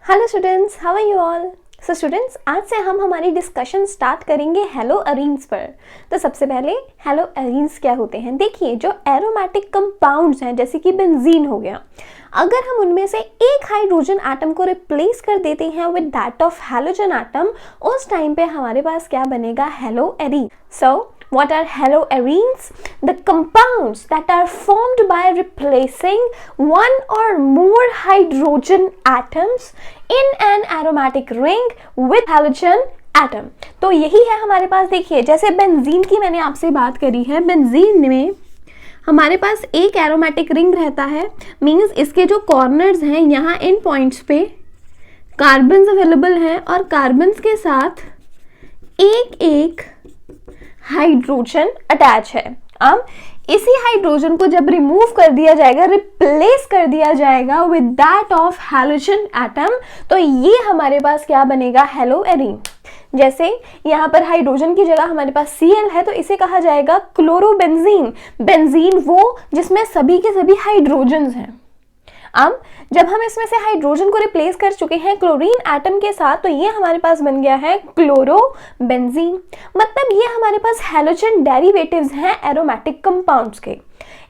Hello students, how are you all. So students, आज से हम हमारी डिस्कशन स्टार्ट करेंगे हेलो अरीन्स पर। तो सबसे पहले हेलो अरीन्स क्या होते हैं। देखिए, जो एरोमेटिक कंपाउंड्स हैं जैसे कि बेंजीन हो गया, अगर हम उनमें से एक हाइड्रोजन एटम को रिप्लेस कर देते हैं with that of halogen atom, उस टाइम पे हमारे पास क्या बनेगा, hello arene. So what are haloarenes? The compounds that are formed by replacing one or more hydrogen atoms in an aromatic ring with halogen atom। तो यही है हमारे पास। देखिए, जैसे बेंजीन की मैंने आपसे बात करी है, बेंजीन में हमारे पास एक एरोमेटिक रिंग रहता है, मींस इसके जो कॉर्नर्स हैं यहाँ इन पॉइंट्स पे कार्बन्स अवेलेबल हैं और कार्बन्स के साथ एक एक हाइड्रोजन अटैच है। अब इसी हाइड्रोजन को जब रिमूव कर दिया जाएगा, रिप्लेस कर दिया जाएगा with that of halogen atom, तो ये हमारे पास क्या बनेगा, हेलो एरीन। जैसे यहाँ पर हाइड्रोजन की जगह हमारे पास Cl है, तो इसे कहा जाएगा क्लोरोबेंजीन। बेंजीन वो जिसमें सभी के सभी हाइड्रोजन्स हैं। अब जब हम इसमें से हाइड्रोजन को रिप्लेस कर चुके हैं क्लोरीन एटम के साथ, तो ये हमारे पास बन गया है क्लोरोबेंजीन। मतलब ये हमारे पास हैलोजन डेरिवेटिव्स हैं एरोमेटिक कंपाउंड्स के।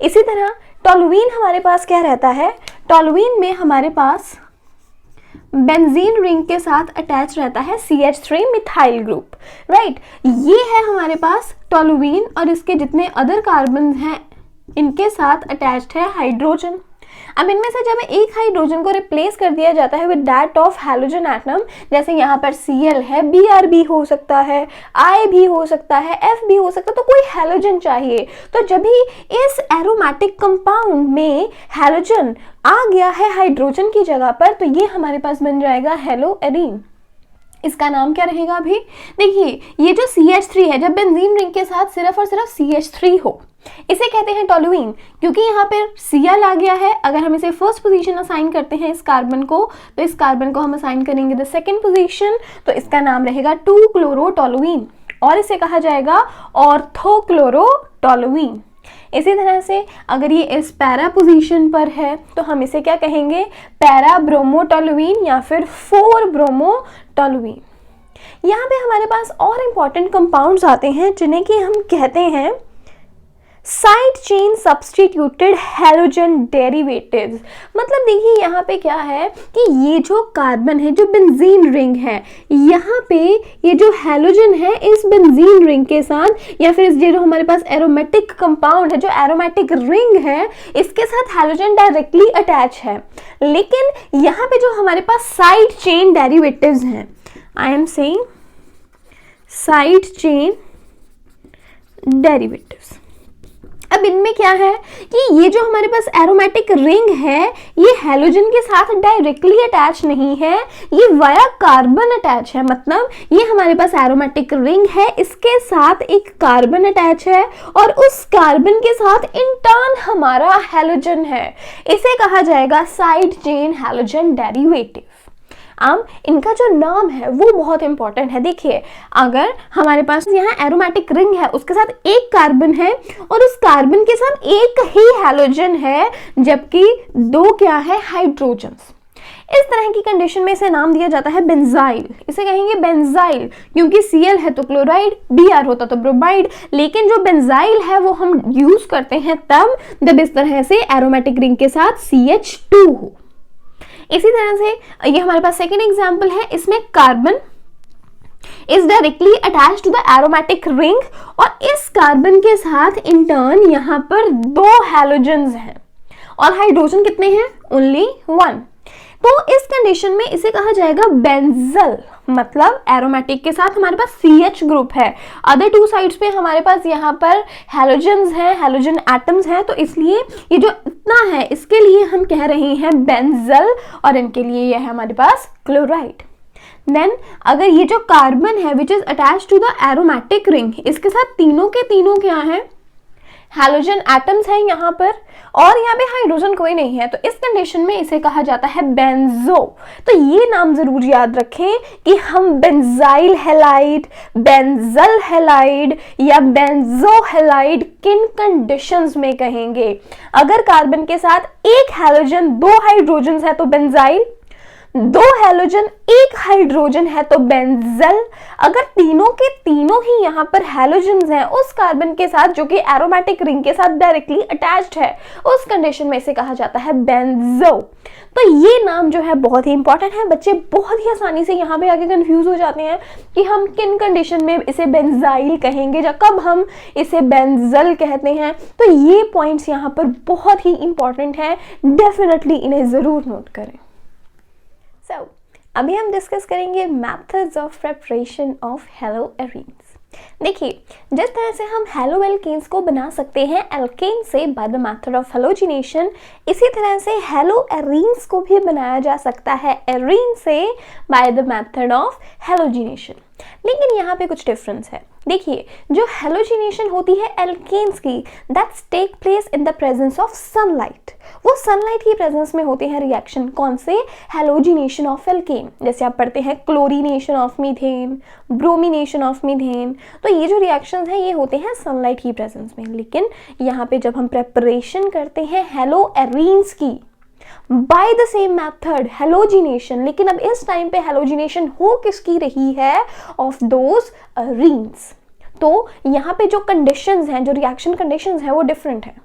इसी तरह टोलुईन हमारे पास क्या रहता है, टोलुईन में हमारे पास बेंजीन रिंग के साथ अटैच रहता है CH3 मिथाइल ग्रुप, राइट। ये है हमारे पास टोलुईन और इसके जितने अदर कार्बन हैं इनके साथ अटैच्ड है हाइड्रोजन। अब इनमें से जब एक हाइड्रोजन को रिप्लेस कर दिया जाता है with that of halogen atom, जैसे यहाँ पर Cl है, Br भी हो सकता है, I भी हो सकता है, F भी हो सकता है, तो कोई हैलोजन चाहिए। तो जब भी इस एरोमेटिक कंपाउंड में हैलोजन आ गया है हाइड्रोजन की जगह पर, तो ये हमारे पास बन जाएगा हेलो एरीन। इसका नाम क्या रहेगा अभी, देखिए ये जो CH3 है, जब बेंजीन रिंग के साथ सिर्फ और सिर्फ CH3 हो, इसे कहते हैं टोलुईन। क्योंकि यहाँ पर Cl आ गया है, अगर हम इसे फर्स्ट पोजीशन असाइन करते हैं इस कार्बन को, तो इस कार्बन को हम असाइन करेंगे द सेकंड पोजीशन, तो इसका नाम रहेगा 2-क्लोरोटोलुईन और इसे कहा जाएगा ऑर्थोक्लोरोटोलुईन। इसी तरह से अगर ये इस पैरा पोजीशन पर है, तो हम इसे क्या कहेंगे, पैरा ब्रोमोटोलुईन या फिर 4-ब्रोमोटोलुईन। यहाँ पे हमारे पास और इंपॉर्टेंट कंपाउंड्स आते हैं जिन्हें कि हम कहते हैं side chain substituted halogen derivatives. मतलब देखिए यहाँ पे क्या है कि ये जो कार्बन है, जो बेंजीन रिंग है, यहाँ पे ये जो हैलोजन है इस बेंजीन रिंग के साथ या फिर ये जो हमारे पास एरोमेटिक कंपाउंड है, जो एरोमेटिक रिंग है, इसके साथ हैलोजन डायरेक्टली अटैच है। लेकिन यहाँ पे जो हमारे पास साइड चेन डेरिवेटिव्स हैं, I am saying side chain derivatives. अब इनमें क्या है कि ये जो हमारे पास एरोमेटिक रिंग है, ये हैलोजन के साथ डायरेक्टली अटैच नहीं है, ये वाया कार्बन अटैच है। मतलब ये हमारे पास एरोमेटिक रिंग है, इसके साथ एक कार्बन अटैच है और उस कार्बन के साथ इन टर्न हमारा हैलोजन है। इसे कहा जाएगा साइड चेन हैलोजन डेरिवेटिव। अब इनका जो नाम है वो बहुत इंपॉर्टेंट है। देखिए, अगर हमारे पास यहाँ एरोमेटिक रिंग है, उसके साथ एक कार्बन है और उस कार्बन के साथ एक ही हैलोजन है, जबकि दो क्या है, हाइड्रोजन्स। इस तरह की कंडीशन में इसे नाम दिया जाता है बेंजाइल। इसे कहेंगे बेंजाइल क्योंकि Cl है तो क्लोराइड, Br होता तो ब्रोमाइड, लेकिन जो बेंजाइल है वो हम यूज करते हैं तब जब इस तरह से एरोमेटिक रिंग के साथ CH2 हो। इसी तरह से ये हमारे पास सेकेंड एग्जाम्पल है, इसमें carbon is directly attach to the aromatic ring और इस कार्बन के साथ इन टर्न यहाँ पर दो हैलोजन्स हैं और हाइड्रोजन कितने हैं, ओनली 1। तो इस कंडीशन में इसे कहा जाएगा बेंजल। मतलब एरोमेटिक के साथ हमारे पास CH ग्रुप है, अदर टू साइड्स पे हमारे पास यहाँ पर हैलोजन्स हैं, हैलोजन एटम्स हैं, तो इसलिए ये जो इतना है इसके लिए हम कह रहे हैं बेंजल और इनके लिए यह है हमारे पास क्लोराइड। देन अगर ये जो कार्बन है which is attach to the aromatic ring, इसके साथ तीनों के तीनों क्या है, हैलोजन एटम्स हैं यहाँ पर और यहाँ पे हाइड्रोजन कोई नहीं है, तो इस कंडीशन में इसे कहा जाता है बेंजो। तो ये नाम जरूर याद रखें कि हम बेंजाइल हैलाइड, बेंजल हैलाइड या बेंजो हैलाइड किन कंडीशंस में कहेंगे। अगर कार्बन के साथ एक हैलोजन, दो हाइड्रोजन है तो बेंजाइल, दो हैलोजन एक हाइड्रोजन है तो बेंजल। अगर तीनों के तीनों ही यहाँ पर हैलोजन्स हैं उस कार्बन के साथ जो कि एरोमेटिक रिंग के साथ डायरेक्टली अटैच्ड है, उस कंडीशन में इसे कहा जाता है बेंजो। तो ये नाम जो है बहुत ही इंपॉर्टेंट है। बच्चे बहुत ही आसानी से यहाँ पे आके कंफ्यूज हो जाते हैं कि हम किन कंडीशन में इसे बेंजाइल कहेंगे या कब हम इसे बेंजल कहते हैं। तो ये पॉइंट्स यहाँ पर बहुत ही इंपॉर्टेंट है, डेफिनेटली इन्हें जरूर नोट करें। अभी हम डिस्कस करेंगे methods of preparation of haloarenes. देखिए, जिस तरह से हम हेलो एल्केन्स को बना सकते हैं एल्केन से by the method of halogenation, इसी तरह से हेलोएरीन्स को भी बनाया जा सकता है एरीन से by the method of halogenation. लेकिन यहाँ पे कुछ डिफरेंस है। देखिए, जो हेलोजिनेशन होती है एल्केन्स की, that's take place in the presence of sunlight. वो सनलाइट की प्रेजेंस में होते हैं रिएक्शन। कौन से? Halogenation of alkane. जैसे आप पढ़ते हैं chlorination of methane, bromination of methane. तो ये जो रिएक्शंस हैं ये होते हैं सनलाइट की प्रेजेंस में। लेकिन यहाँ पे जब हम प्रेपरेशन करते हैं हेलोएरीन्स की by the same method halogenation, लेकिन अब इस टाइम पे हेलोजिनेशन हो किसकी रही है? Of those arenes. तो यहाँ पे जो कंडीशंस हैं, जो रिएक्शन कंडीशंस हैं वो डिफरेंट है।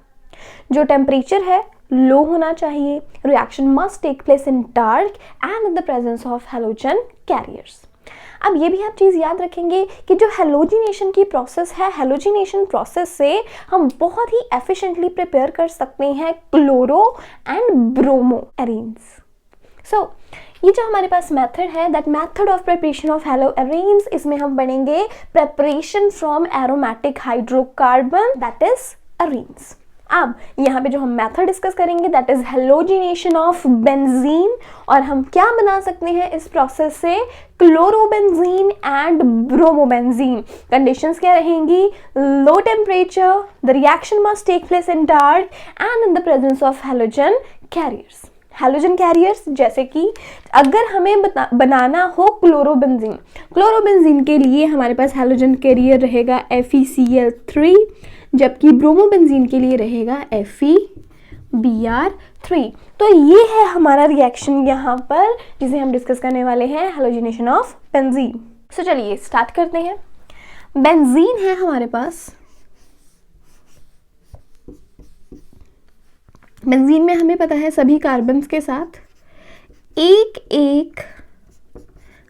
जो टेम्परेचर है लो होना चाहिए, reaction must take place in dark and in the presence of halogen carriers. अब ये भी आप चीज़ याद रखेंगे कि जो हेलोजिनेशन की प्रोसेस है, हेलोजिनेशन प्रोसेस से हम बहुत ही एफिशिएंटली प्रिपेयर कर सकते हैं क्लोरो एंड ब्रोमो एरीन्स। सो ये जो हमारे पास मेथड है, that method of preparation of haloarenes, इसमें हम पढ़ेंगे preparation from aromatic hydrocarbon, that is arenes. अब यहाँ पे जो हम मेथड डिस्कस करेंगे that is halogenation of benzene, और हम क्या बना सकते हैं इस प्रोसेस से? Chlorobenzene and bromobenzene. कंडीशंस क्या रहेंगी? Low temperature, the reaction must take place in dark and in the presence of halogen carriers. Halogen carriers जैसे कि अगर हमें बनाना हो क्लोरोबेंजीन, क्लोरोबेंजीन के लिए हमारे पास हेलोजन कैरियर रहेगा FeCl3, जबकि ब्रोमोबेंजीन के लिए रहेगा FeBr3। तो ये है हमारा रिएक्शन यहाँ पर जिसे हम डिस्कस करने वाले हैं, हेलोजिनेशन ऑफ बेंजीन। सो चलिए स्टार्ट करते हैं। बेंजीन है हमारे पास। बेंजीन में हमें पता है सभी कार्बन्स के साथ एक एक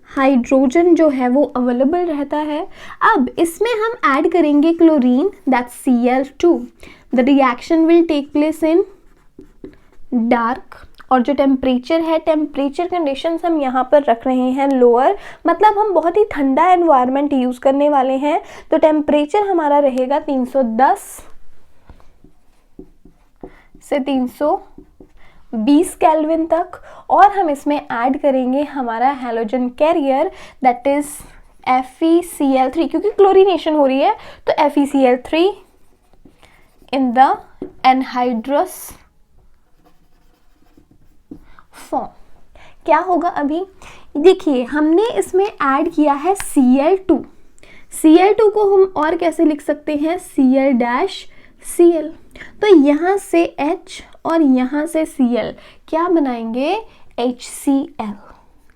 हाइड्रोजन जो है वो अवेलेबल रहता है। अब इसमें हम ऐड करेंगे chlorine, that's Cl2। The reaction will take place in dark, और जो टेम्परेचर है, टेम्परेचर कंडीशंस हम यहाँ पर रख रहे हैं लोअर, मतलब हम बहुत ही ठंडा एनवायरनमेंट यूज़ करने वाले हैं। तो टेम्परेचर हमारा रहेगा 310 से 320 केल्विन तक, और हम इसमें ऐड करेंगे हमारा halogen career, that is FeCl3। क्योंकि क्लोरीनेशन हो रही है तो FeCl3 in the anhydrous form. क्या होगा अभी? देखिए, हमने इसमें ऐड किया है Cl2। Cl2 को हम और कैसे लिख सकते हैं? Cl-Cl। तो यहाँ से H और यहाँ से Cl क्या बनाएंगे? HCl।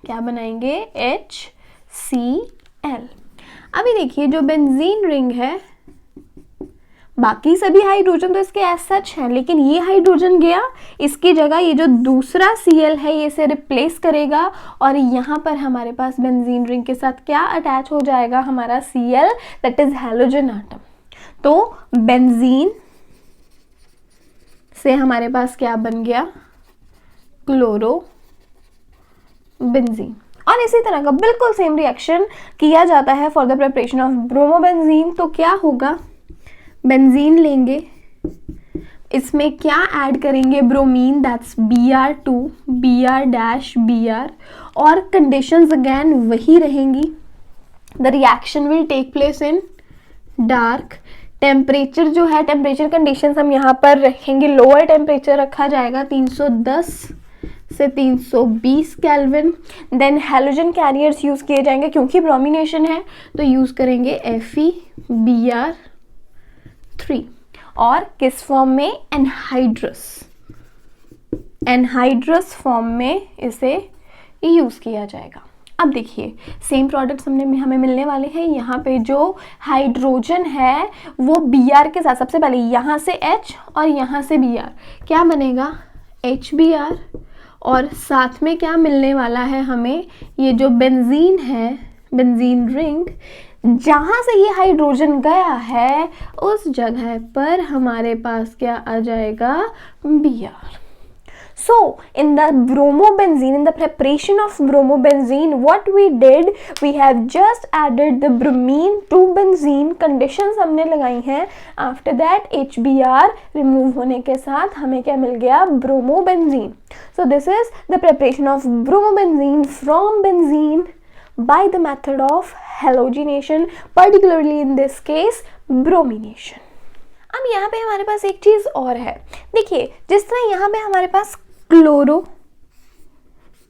क्या बनाएंगे? HCl। अभी देखिए, जो बेंजीन रिंग है, बाकी सभी हाइड्रोजन तो इसके एज सच है, लेकिन ये हाइड्रोजन गया, इसकी जगह ये जो दूसरा Cl है ये इसे रिप्लेस करेगा, और यहाँ पर हमारे पास बेंजीन रिंग के साथ क्या अटैच हो जाएगा? हमारा Cl, that is halogen atom. तो बेंजीन से हमारे पास क्या बन गया? क्लोरोबेंजीन। और इसी तरह का बिल्कुल सेम रिएक्शन किया जाता है for the preparation of bromobenzene. तो क्या होगा? बेंजीन लेंगे, इसमें क्या ऐड करेंगे? ब्रोमीन, दैट्स Br2, Br-Br, और कंडीशंस अगेन वही रहेंगी। The reaction will take place in dark. Temperature जो है, टेम्परेचर कंडीशंस हम यहाँ पर रखेंगे, लोअर टेम्परेचर रखा जाएगा 310 से 320 kelvin. Then halogen carriers use किए जाएंगे, क्योंकि ब्रोमिनेशन है तो यूज़ करेंगे FeBr3, और किस फॉर्म में? एनहाइड्रस। एनहाइड्रस फॉर्म में इसे यूज़ किया जाएगा। अब देखिए सेम प्रोडक्ट्स हमें मिलने वाले हैं। यहाँ पे जो हाइड्रोजन है वो Br के साथ, सबसे पहले यहाँ से H और यहाँ से Br, क्या बनेगा HBr, और साथ में क्या मिलने वाला है हमें, ये जो बेंजीन है, बेंजीन रिंग, जहाँ से ये हाइड्रोजन गया है उस जगह पर हमारे पास क्या आ जाएगा, Br. So in the bromobenzene, in the preparation of bromobenzene, what we did, we have just added the bromine to benzene, conditions हमने लगाई हैं. After that HBr remove होने के साथ हमें क्या मिल गया, bromobenzene. So this is the preparation of bromobenzene from benzene by the method of halogenation, particularly in this case bromination. अब यहाँ पे हमारे पास एक चीज़ और है, देखिए जिस तरह यहाँ पे हमारे पास क्लोरो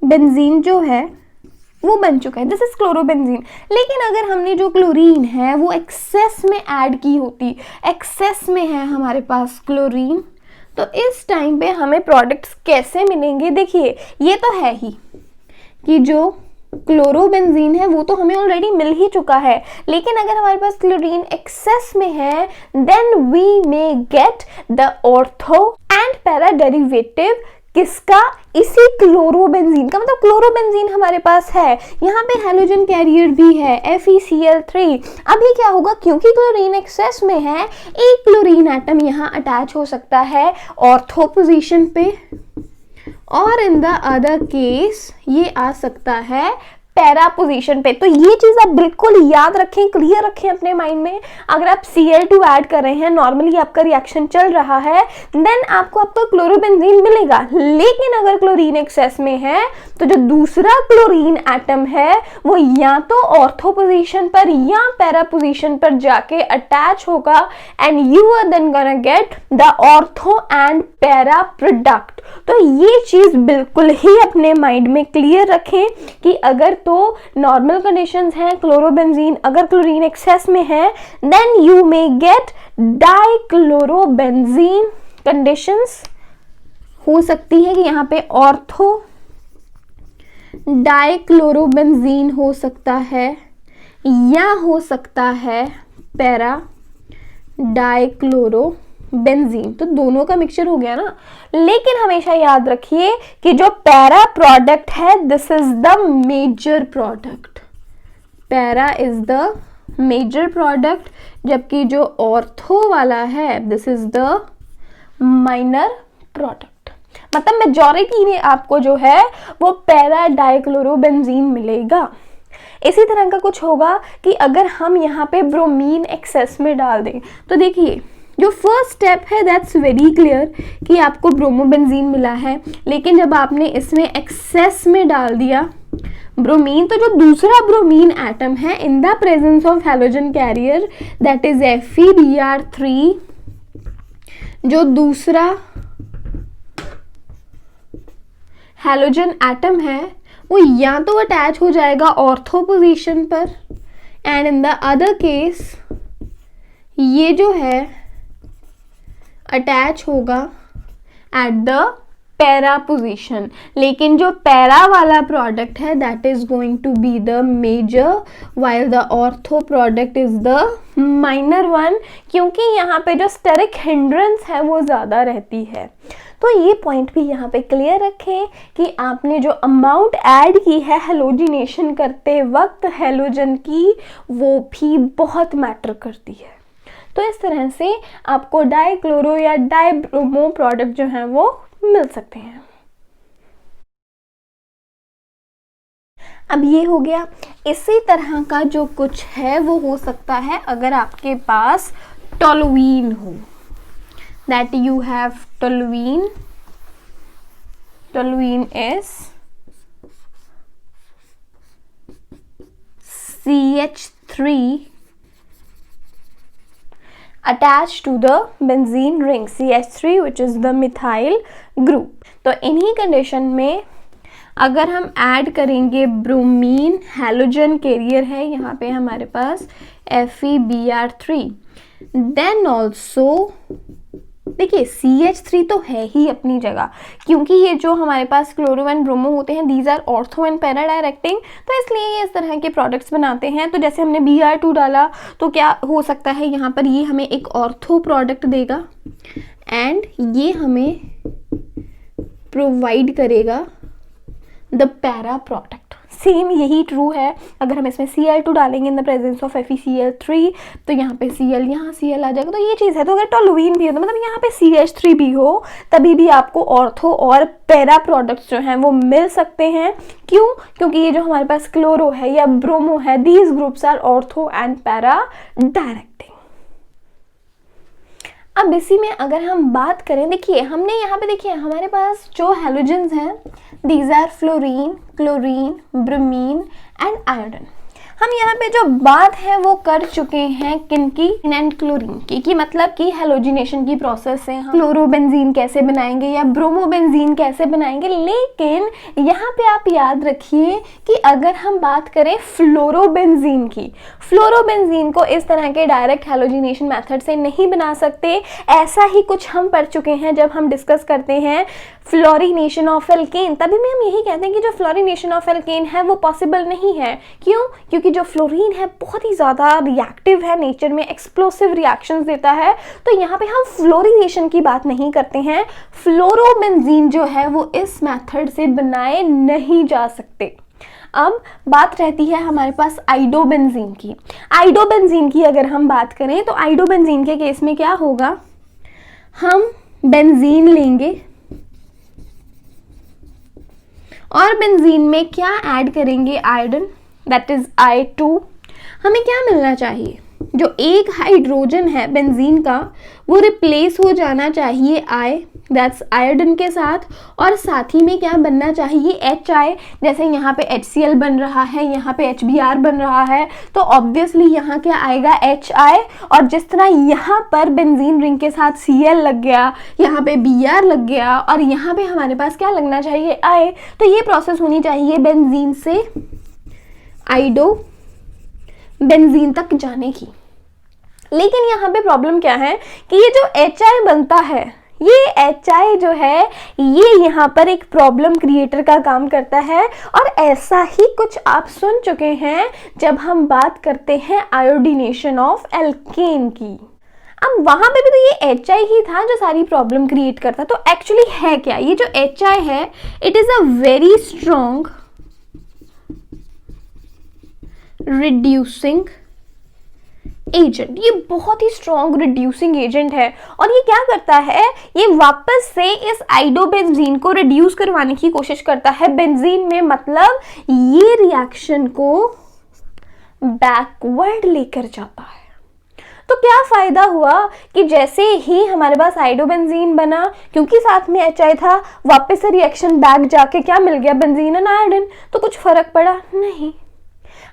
बेंजीन जो है वो बन चुका है, दिस इज क्लोरोबेंजीन, लेकिन अगर हमने जो क्लोरीन है वो एक्सेस में ऐड की होती, एक्सेस में है हमारे पास क्लोरीन, तो इस टाइम पे हमें प्रोडक्ट्स कैसे मिलेंगे। देखिए ये तो है ही कि जो क्लोरोबेंजीन है वो तो हमें ऑलरेडी मिल ही चुका है, लेकिन अगर हमारे पास क्लोरीन एक्सेस में है then we may get the ortho and para derivative, किसका, इसी क्लोरोबेंजीन का, मतलब क्लोरोबेंजीन हमारे पास है, यहाँ पे हैलोजन कैरियर भी है FeCl3। अभी क्या होगा, क्योंकि क्लोरीन एक्सेस में है, एक क्लोरीन एटम यहाँ अटैच हो सकता है ऑर्थो पोजीशन पे, और इन द अदर केस ये आ सकता है पैरा पोजीशन पे। तो ये चीज़ आप बिल्कुल याद रखें, क्लियर रखें अपने माइंड में। अगर आप Cl2 ऐड कर रहे हैं, नॉर्मली आपका रिएक्शन चल रहा है, देन आपको क्लोरोबेंजीन मिलेगा, लेकिन अगर क्लोरीन एक्सेस में है तो जो दूसरा क्लोरीन एटम है वो या तो ऑर्थो पोजीशन पर या पैरा पोजीशन पर जाके अटैच होगा, and you are then gonna get the ortho and para product. तो ये चीज़ बिल्कुल ही अपने माइंड में क्लियर रखें कि अगर तो नॉर्मल कंडीशंस हैं, क्लोरोबेंजीन अगर क्लोरीन एक्सेस में है then you may get dichlorobenzene conditions. हो सकती है कि यहाँ पे ऑर्थो डाइक्लोरोबेंजीन हो सकता है, या हो सकता है पैरा डाइक्लोरोबेंजीन, तो दोनों का मिक्सचर हो गया ना। लेकिन हमेशा याद रखिए कि जो पैरा प्रोडक्ट है this is the major product, para is the major product, जबकि जो ऑर्थो वाला है this is the minor product. मतलब मेजॉरिटी में आपको जो है वो पैरा डाइक्लोरोबेंजीन मिलेगा। इसी तरह का कुछ होगा कि अगर हम यहाँ पे ब्रोमीन एक्सेस में डाल दें, तो देखिए जो फर्स्ट स्टेप है दैट्स वेरी क्लियर कि आपको ब्रोमोबेंजीन मिला है, लेकिन जब आपने इसमें एक्सेस में डाल दिया ब्रोमीन, तो जो दूसरा ब्रोमीन एटम है in the presence of halogen carrier that is FeBr3, जो दूसरा हैलोजन एटम है वो या तो अटैच हो जाएगा ऑर्थो पोजीशन पर, and in the other case ये जो है अटैच होगा एट द पैरा पोजीशन। लेकिन जो पैरा वाला प्रोडक्ट है that is going to be the major while the ortho product is the minor one, क्योंकि यहाँ पे जो स्टेरिक हिंड्रेंस है वो ज़्यादा रहती है। तो ये पॉइंट भी यहाँ पे क्लियर रखें कि आपने जो अमाउंट ऐड की है हेलोजिनेशन करते वक्त हेलोजन की, वो भी बहुत मैटर करती है। तो इस तरह से आपको डाइक्लोरो या डाइब्रोमो प्रोडक्ट जो है वो मिल सकते हैं। अब ये हो गया। इसी तरह का जो कुछ है वो हो सकता है अगर आपके पास टोलुइन हो, that you have toluene. Toluene is CH3 attached to the benzene ring, CH3 which is the methyl group. तो इन्हीं कंडीशन में अगर हम ऐड करेंगे ब्रोमीन, हैलोजन कैरियर है यहाँ पे हमारे पास FeBr3, then also देखिए CH3 तो है ही अपनी जगह, क्योंकि ये जो हमारे पास क्लोरो एंड ब्रोमो होते हैं these are ortho and para directing, तो इसलिए ये इस तरह के प्रोडक्ट्स बनाते हैं। तो जैसे हमने Br2 डाला तो क्या हो सकता है, यहाँ पर ये हमें एक ऑर्थो प्रोडक्ट देगा एंड ये हमें प्रोवाइड करेगा द पैरा प्रोडक्ट। सेम यही ट्रू है अगर हम इसमें Cl2 डालेंगे इन द प्रेजेंस ऑफ FeCl3, तो यहाँ पे Cl, यहाँ Cl आ जाएगा, तो ये चीज़ है। तो अगर टोलुइन भी हो तो मतलब यहाँ पे CH3 भी हो तभी भी आपको ऑर्थो और पैरा प्रोडक्ट्स जो हैं वो मिल सकते हैं। क्यों? क्योंकि ये जो हमारे पास क्लोरो है या ब्रोमो है, these groups are ortho and para directing. अब इसी में अगर हम बात करें, देखिए हमने यहाँ पे देखिए हमारे पास जो हैलोजेंस हैं these are fluorine, chlorine, bromine and iodine. हम यहाँ पे जो बात है वो कर चुके हैं किनकी, एंड क्लोरीन की, कि मतलब कि हेलोजिनेशन की प्रोसेस से हम क्लोरोबेंजीन कैसे बनाएंगे या ब्रोमोबेंजीन कैसे बनाएंगे। लेकिन यहाँ पे आप याद रखिए कि अगर हम बात करें फ्लोरोबेंजीन की, फ्लोरोबेंजीन को इस तरह के डायरेक्ट हेलोजिनेशन मेथड से नहीं बना सकते। ऐसा ही कुछ हम पढ़ चुके हैं जब हम डिस्कस करते हैं फ्लोरीनेशन ऑफ एल्केन, तभी में हम यही कहते हैं कि जो फ्लोरीनेशन ऑफ एल्केन है वो पॉसिबल नहीं है। क्यों? क्योंकि जो फ्लोरीन है बहुत ही ज़्यादा रिएक्टिव है नेचर में, एक्सप्लोसिव रिएक्शंस देता है, तो यहाँ पे हम फ्लोरीनेशन की बात नहीं करते हैं। फ्लोरोबेंजीन जो है वो इस मेथड से बनाए नहीं जा सकते। अब बात रहती है हमारे पास आइडोबेंजीन की। आइडोबेंजीन की अगर हम बात करें तो आइडोबेंजीन के केस में क्या होगा, हम बेंजीन लेंगे और बेंजीन में क्या ऐड करेंगे, आयोडीन, दैट इज I2। हमें क्या मिलना चाहिए, जो एक हाइड्रोजन है बेंजीन का वो रिप्लेस हो जाना चाहिए I, दैट्स आयोडीन के साथ, और साथ ही में क्या बनना चाहिए, HI। जैसे यहाँ पे HCl बन रहा है, यहाँ पे HBr बन रहा है, तो ऑब्वियसली यहाँ क्या आएगा, HI। और जिस तरह यहाँ पर बेंजीन रिंग के साथ Cl लग गया, यहाँ पे Br लग गया और यहाँ पे हमारे पास क्या लगना चाहिए, I। तो ये प्रोसेस होनी चाहिए बेंजीन से आइडो बेंजीन तक जाने की। लेकिन यहाँ पे प्रॉब्लम क्या है कि ये जो HI बनता है, ये HI जो है ये यहाँ पर एक प्रॉब्लम क्रिएटर का काम करता है। और ऐसा ही कुछ आप सुन चुके हैं जब हम बात करते हैं आयोडीनेशन ऑफ एल्केन की। अब वहां पे भी तो ये HI ही था जो सारी प्रॉब्लम क्रिएट करता। तो एक्चुअली है क्या, ये जो HI है it is a very strong reducing agent. ये बहुत ही स्ट्रॉन्ग रिड्यूसिंग एजेंट है और ये क्या करता है, ये वापस से इस आइडोबेंजीन को रिड्यूस करवाने की कोशिश करता है बेंजीन में। मतलब ये रिएक्शन को बैकवर्ड लेकर जाता है। तो क्या फायदा हुआ कि जैसे ही हमारे पास आइडोबेंजीन बना, क्योंकि साथ में HI था, वापस से रिएक्शन बैक जाके क्या मिल गया, बेंजीन एंड आयोडीन। तो कुछ फर्क पड़ा नहीं,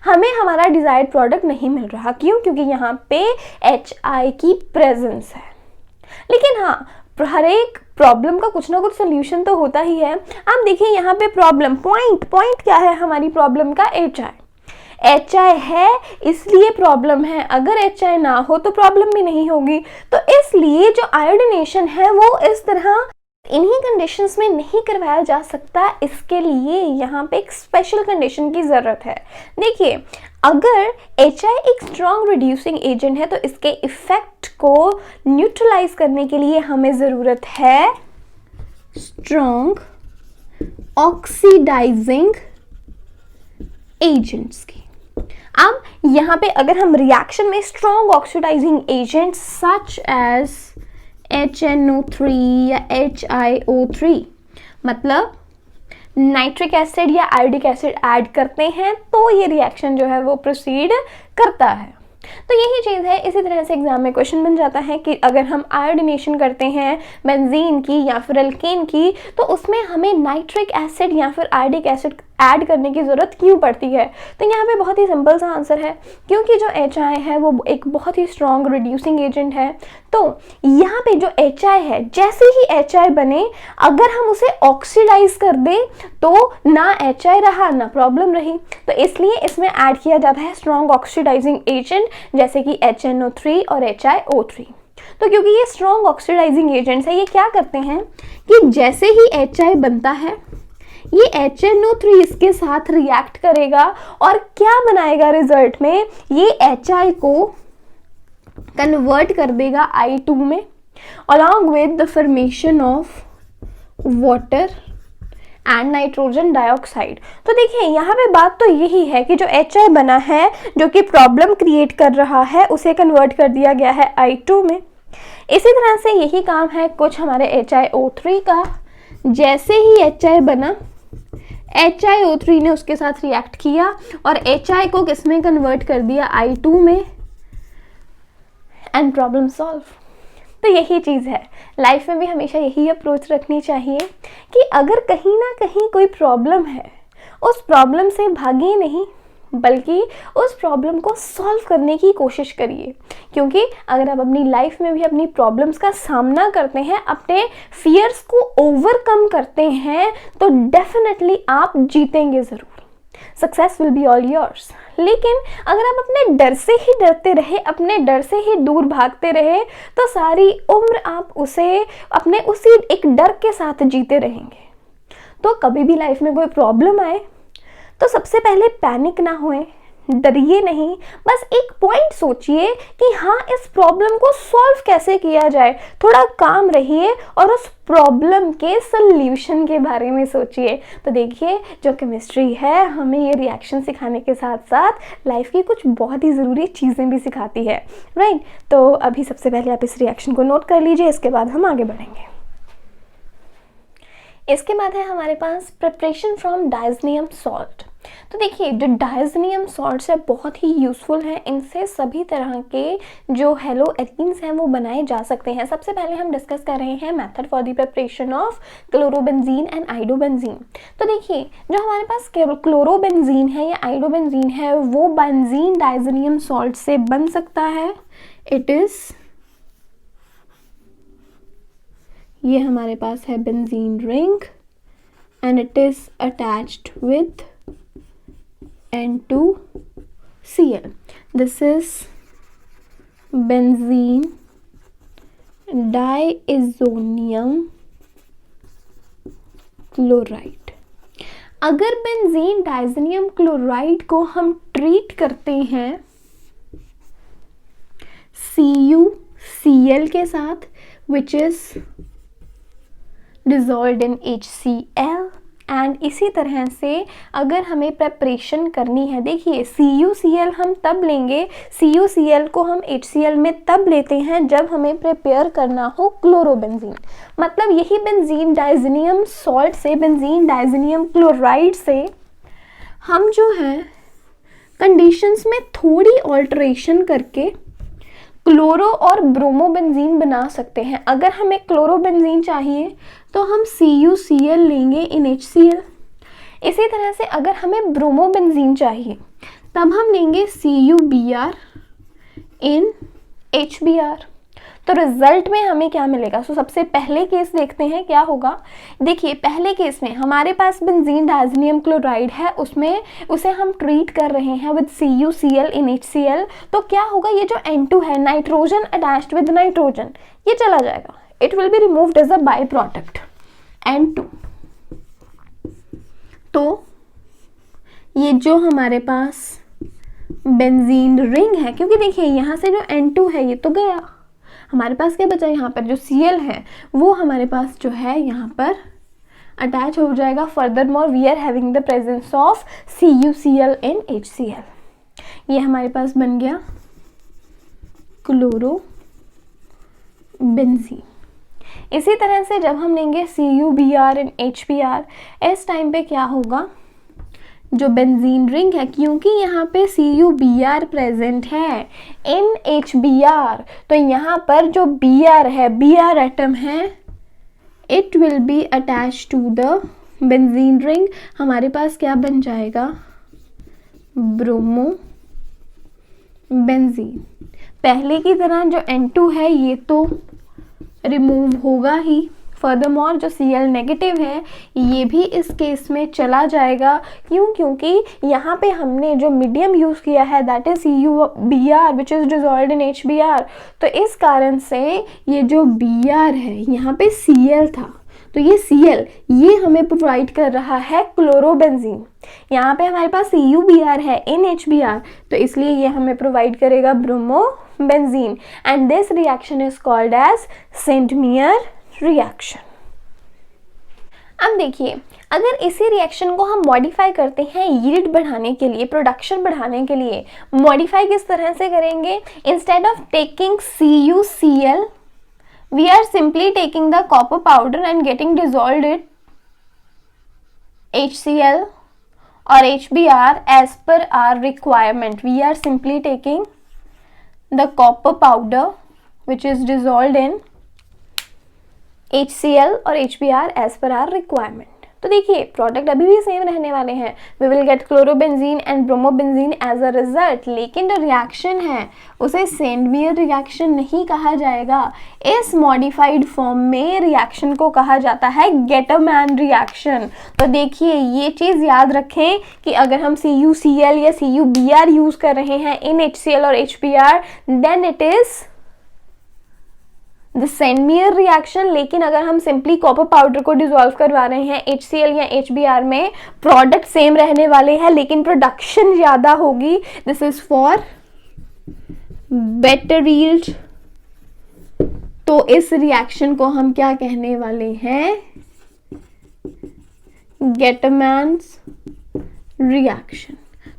हमें हमारा डिजायर्ड प्रोडक्ट नहीं मिल रहा। क्यों? क्योंकि यहाँ पे HI की प्रेजेंस है। लेकिन हाँ, हर एक प्रॉब्लम का कुछ ना कुछ सोल्यूशन तो होता ही है। आप देखिए यहाँ पे प्रॉब्लम पॉइंट क्या है हमारी प्रॉब्लम का, HI है इसलिए प्रॉब्लम है। अगर HI ना हो तो प्रॉब्लम भी नहीं होगी। तो इसलिए जो आयोडीनेशन है वो इस तरह इन्हीं कंडीशंस में नहीं करवाया जा सकता। इसके लिए यहाँ पे एक स्पेशल कंडीशन की ज़रूरत है। देखिए, अगर HI एक स्ट्रॉन्ग रिड्यूसिंग एजेंट है तो इसके इफेक्ट को न्यूट्रलाइज करने के लिए हमें ज़रूरत है स्ट्रॉन्ग ऑक्सीडाइजिंग एजेंट्स की। अब यहाँ पे अगर हम रिएक्शन में strong oxidizing agent such as HNO3 या HiO3 मतलब नाइट्रिक एसिड या आयोडिक एसिड ऐड करते हैं तो ये रिएक्शन जो है वो प्रोसीड करता है। तो यही चीज़ है। इसी तरह से एग्जाम में क्वेश्चन बन जाता है कि अगर हम आयोडिनेशन करते हैं बेंजीन की या फिर एल्केन की तो उसमें हमें नाइट्रिक एसिड या फिर आयोडिक एसिड ऐड करने की ज़रूरत क्यों पड़ती है। तो यहाँ पे बहुत ही सिंपल सा आंसर है, क्योंकि जो HI है वो एक बहुत ही स्ट्रॉन्ग रिड्यूसिंग एजेंट है। तो यहाँ पे जो HI है, जैसे ही HI बने अगर हम उसे ऑक्सीडाइज कर दें तो ना HI रहा ना प्रॉब्लम रही। तो इसलिए इसमें ऐड किया जाता है स्ट्रॉन्ग ऑक्सीडाइजिंग एजेंट जैसे कि HNO3 और HiO3। तो क्योंकि ये स्ट्रॉन्ग ऑक्सीडाइजिंग एजेंट्स है, ये क्या करते हैं कि जैसे ही HI बनता है ये HNO3 इसके साथ रिएक्ट करेगा और क्या बनाएगा रिजल्ट में, ये HI को कन्वर्ट कर देगा I2 में along with the formation of water and nitrogen dioxide. तो देखिए यहाँ पे बात तो यही है कि जो HI बना है जो कि प्रॉब्लम क्रिएट कर रहा है उसे कन्वर्ट कर दिया गया है I2 में। इसी तरह से यही काम है कुछ हमारे HiO3 का। जैसे ही HI बना HiO3 ने उसके साथ रिएक्ट किया और HI को किस में कन्वर्ट कर दिया, I2 में, एंड प्रॉब्लम सॉल्व। तो यही चीज़ है, लाइफ में भी हमेशा यही अप्रोच रखनी चाहिए कि अगर कहीं ना कहीं कोई प्रॉब्लम है उस प्रॉब्लम से भागिए नहीं बल्कि उस प्रॉब्लम को सॉल्व करने की कोशिश करिए। क्योंकि अगर आप अपनी लाइफ में भी अपनी प्रॉब्लम्स का सामना करते हैं, अपने फियर्स को ओवरकम करते हैं, तो डेफिनेटली आप जीतेंगे ज़रूर। Success will be all yours. लेकिन अगर आप अपने डर से ही डरते रहे, अपने डर से ही दूर भागते रहे, तो सारी उम्र आप उसे अपने उसी एक डर के साथ जीते रहेंगे। तो कभी भी लाइफ में कोई प्रॉब्लम आए तो सबसे पहले पैनिक ना होए, डरिए नहीं, बस एक पॉइंट सोचिए कि हाँ इस प्रॉब्लम को सॉल्व कैसे किया जाए। थोड़ा काम रहिए और उस प्रॉब्लम के सल्यूशन के बारे में सोचिए। तो देखिए जो केमिस्ट्री है हमें ये रिएक्शन सिखाने के साथ साथ लाइफ की कुछ बहुत ही ज़रूरी चीज़ें भी सिखाती है, राइट। तो अभी सबसे पहले आप इस रिएक्शन को नोट कर लीजिए, इसके बाद हम आगे बढ़ेंगे। इसके बाद है हमारे पास प्रिपरेशन फ्रॉम डायज़ोनियम सॉल्ट। तो देखिए जो डायज़ोनियम सॉल्ट्स है बहुत ही यूज़फुल हैं, इनसे सभी तरह के जो हेलो एथीन्स हैं वो बनाए जा सकते हैं। सबसे पहले हम डिस्कस कर रहे हैं method for the preparation of chlorobenzene and iodobenzene. तो देखिए जो हमारे पास क्लोरोबेंजीन है या आइडोबेंजीन है वो बेंजीन डायज़ोनियम सॉल्ट से बन सकता है। इट इज़, ये हमारे पास है benzene ring and it is attached with N2Cl. This is benzene diazonium chloride। अगर बेंजीन डायज़ोनियम क्लोराइड को हम ट्रीट करते हैं CuCl के साथ which is dissolved in HCl, and इसी तरह से अगर हमें प्रेपरेशन करनी है, देखिए CuCl हम तब लेंगे, CuCl को हम HCl में तब लेते हैं जब हमें प्रिपेयर करना हो क्लोरोबेंजीन। मतलब यही बेंजीन डायज़ोनियम सॉल्ट से, बेंजीन डायज़ोनियम क्लोराइड से हम जो है कंडीशंस में थोड़ी ऑल्टरेशन करके क्लोरो और ब्रोमोबेंजीन बना सकते हैं। अगर हमें क्लोरोबेंजीन चाहिए तो हम CuCl लेंगे इन HCl। इसी तरह से अगर हमें ब्रोमोबेंजीन चाहिए तब हम लेंगे CuBr इन HBr। तो रिजल्ट में हमें क्या मिलेगा? सबसे पहले केस देखते हैं क्या होगा। देखिए पहले केस में हमारे पास बेंजीन डायज़ोनियम क्लोराइड है, उसमें उसे हम ट्रीट कर रहे हैं विद CuCl इन HCl। तो क्या होगा, ये जो N2 है, नाइट्रोजन अटैच्ड विद नाइट्रोजन, ये चला जाएगा, it will be removed as a by product N2। तो ये जो हमारे पास बेंजीन रिंग है, क्योंकि देखिए यहाँ से जो N2 है ये तो गया, हमारे पास क्या बचा, यहाँ पर जो Cl है वो हमारे पास जो है यहाँ पर अटैच हो जाएगा। Furthermore we are having the presence of CuCl in HCl। ये हमारे पास बन गया क्लोरोबेंजीन। इसी तरह से जब हम लेंगे CuBr इन HBr, इस टाइम पे क्या होगा, जो बेंजीन रिंग है, क्योंकि यहाँ पे CuBr प्रेजेंट है इन HBr, तो यहाँ पर जो Br है, Br एटम है, it will be attach to the benzene ring. हमारे पास क्या बन जाएगा, ब्रोमोबेंजीन। पहले की तरह जो N2 है ये तो रिमूव होगा ही, फर्दरमोर जो Cl नेगेटिव है ये भी इस केस में चला जाएगा। क्यों? क्योंकि यहाँ पे हमने जो मीडियम यूज़ किया है that is CuBr which is dissolved in HBr। तो इस कारण से ये जो Br है यहाँ पे Cl था, तो ये Cl ये हमें प्रोवाइड कर रहा है क्लोरोबेंजीन। यहाँ पे हमारे पास CuBr है इन HBr, तो इसलिए ये हमें प्रोवाइड करेगा bromobenzene and this reaction is called as Sandmeyer reaction. अब देखिए, अगर इसी रिएक्शन को हम मॉडिफाई करते हैं यील्ड बढ़ाने के लिए, प्रोडक्शन बढ़ाने के लिए, मॉडिफाई किस तरह से करेंगे? Instead of taking CuCl we are simply taking the copper powder and getting dissolved it HCl or HBr as per our requirement. We are simply taking the copper powder which is dissolved in HCl और HBr as per our requirement. तो देखिए product अभी भी same रहने वाले हैं, we will get chlorobenzene and bromobenzene as a result, लेकिन जो रिएक्शन है उसे सेंट-मेयर रिएक्शन नहीं कहा जाएगा। इस मॉडिफाइड फॉर्म में रिएक्शन को कहा जाता है गेटरमैन रिएक्शन। तो देखिए ये चीज़ याद रखें कि अगर हम CuCl या CuBr यूज़ कर रहे हैं इन HCl और HBr then it is the Sandmeyer reaction. लेकिन अगर हम सिंपली कॉपर पाउडर को डिसॉल्व करवा रहे हैं HCl या HBr में, प्रोडक्ट सेम रहने वाले हैं लेकिन प्रोडक्शन ज़्यादा होगी। This is for better yield. तो इस रिएक्शन को हम क्या कहने वाले हैं? गेटरमैन्स रिएक्शन।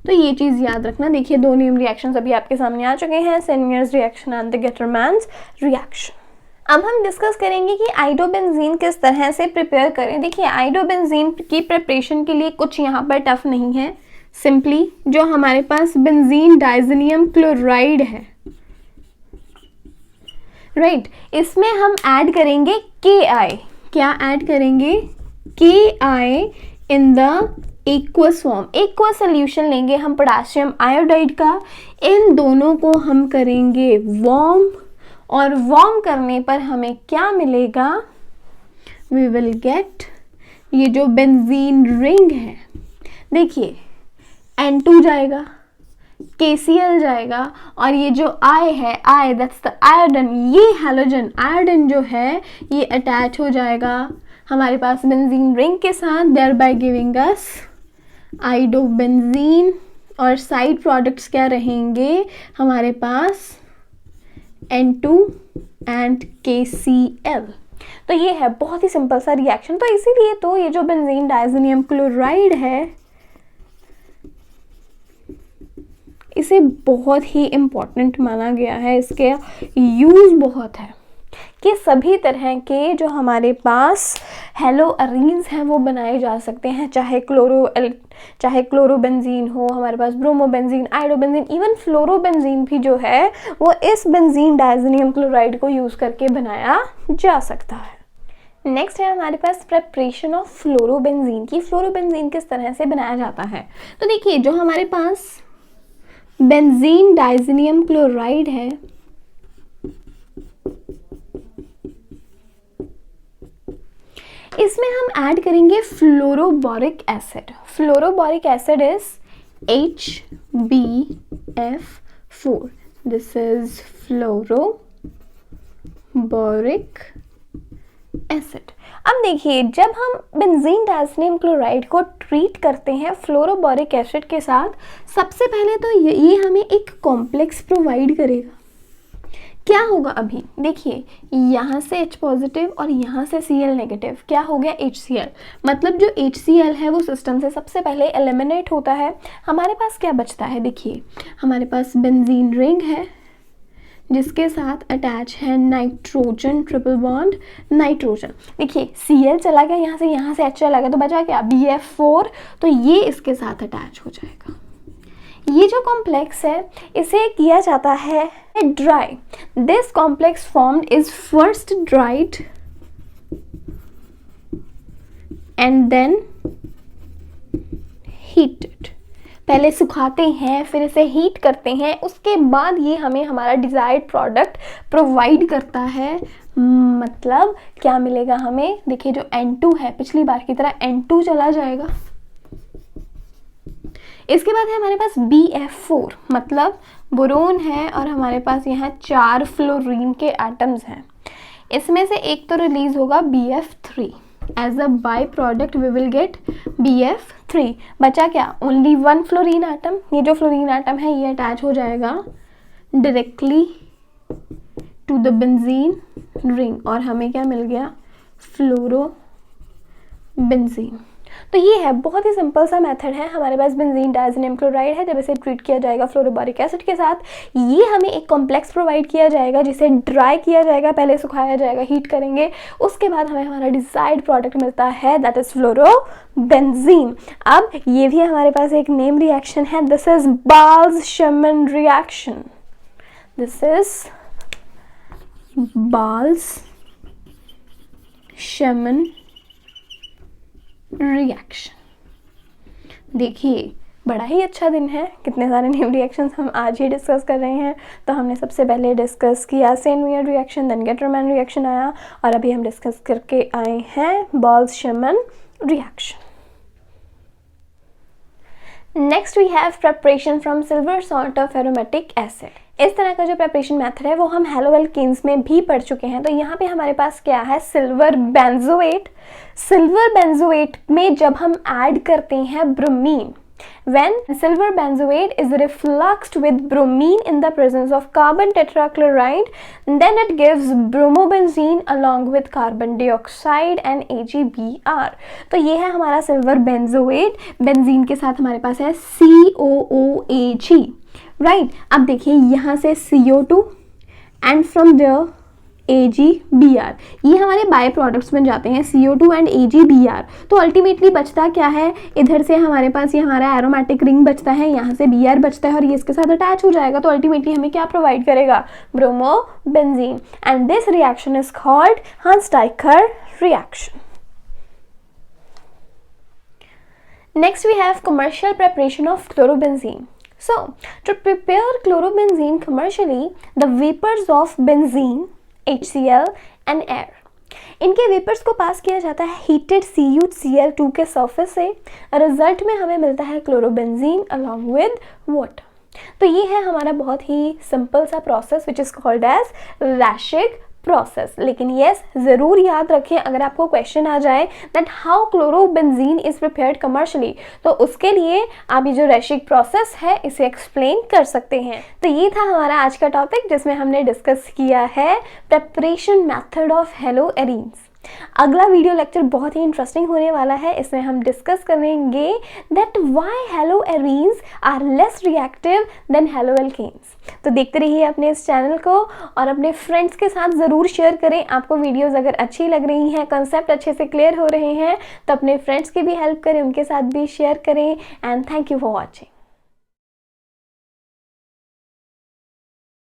तो ये चीज़ याद रखना। देखिए दो नेम रिएक्शंस अभी आपके सामने आ चुके हैं, Sandmeyer's reaction and the Gattermann's reaction. अब हम डिस्कस करेंगे कि आइडोबेंजीन किस तरह से प्रिपेयर करें। देखिए आइडोबेंजीन की प्रिपरेशन के लिए कुछ यहाँ पर टफ नहीं है, सिंपली जो हमारे पास बेंजीन डाइज़ोनियम क्लोराइड है, राइट, इसमें हम ऐड करेंगे Ki। क्या ऐड करेंगे? Ki in the aqueous form. Aqueous solution लेंगे हम पोटेशियम आयोडाइड का, इन दोनों को हम करेंगे वार्म, और वार्म करने पर हमें क्या मिलेगा? वी विल गेट ये जो बेंजीन रिंग है, देखिए N2 जाएगा, KCl जाएगा, और ये जो I है, I दैट्स द आयोडीन, ये हैलोजन आयोडीन जो है ये अटैच हो जाएगा हमारे पास बेंजीन रिंग के साथ, thereby giving us iodobenzene. और साइड प्रोडक्ट्स क्या रहेंगे हमारे पास? N2 and KCl। तो ये है बहुत ही सिंपल सा रिएक्शन। तो इसीलिए तो ये जो बेंजीन डाइज़ोनियम क्लोराइड है इसे बहुत ही इम्पोर्टेंट माना गया है, इसके यूज़ बहुत है कि सभी तरह के जो हमारे पास हेलोअरीन्स हैं वो बनाए जा सकते हैं, चाहे क्लोरोबेंजीन हो, हमारे पास ब्रोमोबेंजीन, आइडोबेंजीन, इवन फ्लोरोबेंजीन भी जो है वो इस बेंजीन डाइज़ोनियम क्लोराइड को यूज़ करके बनाया जा सकता है। नेक्स्ट है हमारे पास प्रेपरेशन ऑफ फ्लोरोबेंजीन की। फ्लोरोबेंजीन किस तरह से बनाया जाता है? तो देखिए जो हमारे पास बेंजीन डाइज़ोनियम क्लोराइड है इसमें हम ऐड करेंगे fluoroboric acid. Fluoroboric acid is HbF4। This is fluoroboric acid. अब देखिए जब हम बेंजीन डाइज़ोनियम क्लोराइड को ट्रीट करते हैं फ्लोरोबोरिक एसिड के साथ, सबसे पहले तो ये हमें एक कॉम्प्लेक्स प्रोवाइड करेगा। क्या होगा? अभी देखिए यहाँ से H पॉजिटिव और यहाँ से Cl नेगेटिव, क्या हो गया? HCl। मतलब जो HCl है वो सिस्टम से सबसे पहले एलिमिनेट होता है। हमारे पास क्या बचता है? देखिए हमारे पास बेंजीन रिंग है जिसके साथ अटैच है नाइट्रोजन, ट्रिपल बॉन्ड नाइट्रोजन। देखिए Cl चला गया यहाँ से H चला गया, तो बचा क्या? BF4। तो ये इसके साथ अटैच हो जाएगा। ये जो कॉम्प्लेक्स है इसे किया जाता है dry. This complex formed is first dried and then heated. पहले सुखाते हैं, फिर इसे हीट करते हैं, उसके बाद ये हमें हमारा डिज़ायर्ड प्रोडक्ट प्रोवाइड करता है। मतलब क्या मिलेगा हमें, देखिए जो N2 है पिछली बार की तरह N2 चला जाएगा। इसके बाद है हमारे पास BF4, मतलब बोरोन है और हमारे पास यहाँ 4 फ्लोरीन के एटम्स हैं। इसमें से एक तो रिलीज होगा BF3, as a by product we will get BF3। बचा क्या, ओनली 1 फ्लोरीन एटम। ये जो फ्लोरीन एटम है ये अटैच हो जाएगा directly to the benzene ring और हमें क्या मिल गया, फ्लोरोबेंजीन। तो ये है, बहुत ही सिंपल सा मेथड है। हमारे पास बेंजीन डायज़ोनियम क्लोराइड है, जब इसे ट्रीट किया जाएगा फ्लोरोबोरिक एसिड के साथ, ये हमें एक कॉम्प्लेक्स प्रोवाइड किया जाएगा जिसे ड्राई किया जाएगा, पहले सुखाया जाएगा, हीट करेंगे, उसके बाद हमें हमारा डिजायर्ड प्रोडक्ट मिलता है, दैट इज फ्लोरोबेंजीन। अब ये भी हमारे पास एक नेम रिएक्शन है, this is Balz Schiemann reaction. This is Balz Schiemann reaction. देखिए बड़ा ही अच्छा दिन है, कितने सारे नेम रिएक्शंस हम आज ही डिस्कस कर रहे हैं। तो हमने सबसे पहले डिस्कस किया Sandmeyer reaction, then Gattermann reaction आया, और अभी हम डिस्कस करके आए हैं Balz Schiemann reaction. Next we have preparation from silver salt of aromatic acid. इस तरह का जो प्रेपरेशन मेथड है वो हम हैलोअल्केन्स में भी पढ़ चुके हैं। तो यहाँ पे हमारे पास क्या है, सिल्वर बेंजोएट। सिल्वर बेंजोएट में जब हम ऐड करते हैं bromine, when silver benzoate is refluxed with bromine in the presence of carbon tetrachloride, then it gives bromobenzene along with carbon dioxide and AgBr। तो ये है हमारा सिल्वर बेंजोएट, बेंजीन के साथ हमारे पास है COOAg, राइट। अब देखिए यहाँ से CO2 and from the AgBr, ये हमारे बाय प्रोडक्ट्स बन जाते हैं CO2 एंड AgBr। तो अल्टीमेटली बचता क्या है, इधर से हमारे पास ये हमारा एरोमेटिक रिंग बचता है, यहाँ से Br बचता है और ये इसके साथ अटैच हो जाएगा। तो अल्टीमेटली हमें क्या प्रोवाइड करेगा, bromobenzene. And this reaction is called Hunsdiecker reaction. Next we have commercial preparation of chlorobenzene. So, to prepare chlorobenzene commercially, the vapors of benzene, HCl and air, इनके वेपर्स को पास किया जाता है हीटेड CuCl2 के surface से। Result में हमें मिलता है क्लोरोबेंजीन अलॉन्ग विद वाटर। तो ये है हमारा बहुत ही सिंपल सा process which is called as Raschig process. लेकिन यस, ज़रूर याद रखें, अगर आपको क्वेश्चन आ जाए that how chlorobenzene is prepared commercially, तो उसके लिए आप ये जो रैशिक प्रोसेस है इसे एक्सप्लेन कर सकते हैं। तो ये था हमारा आज का टॉपिक जिसमें हमने डिस्कस किया है प्रेपरेशन मेथड ऑफ हैलोएरीन्स। अगला वीडियो लेक्चर बहुत ही इंटरेस्टिंग होने वाला है। इसमें हम डिस्कस करेंगे that why haloarenes are less reactive than haloalkanes. तो देखते रहिए अपने इस चैनल को और अपने फ्रेंड्स के साथ ज़रूर शेयर करें। आपको वीडियोस अगर अच्छी लग रही हैं, कंसेप्ट अच्छे से क्लियर हो रहे हैं, तो अपने फ्रेंड्स की भी हेल्प करें, उनके साथ भी शेयर करें। And thank you for watching.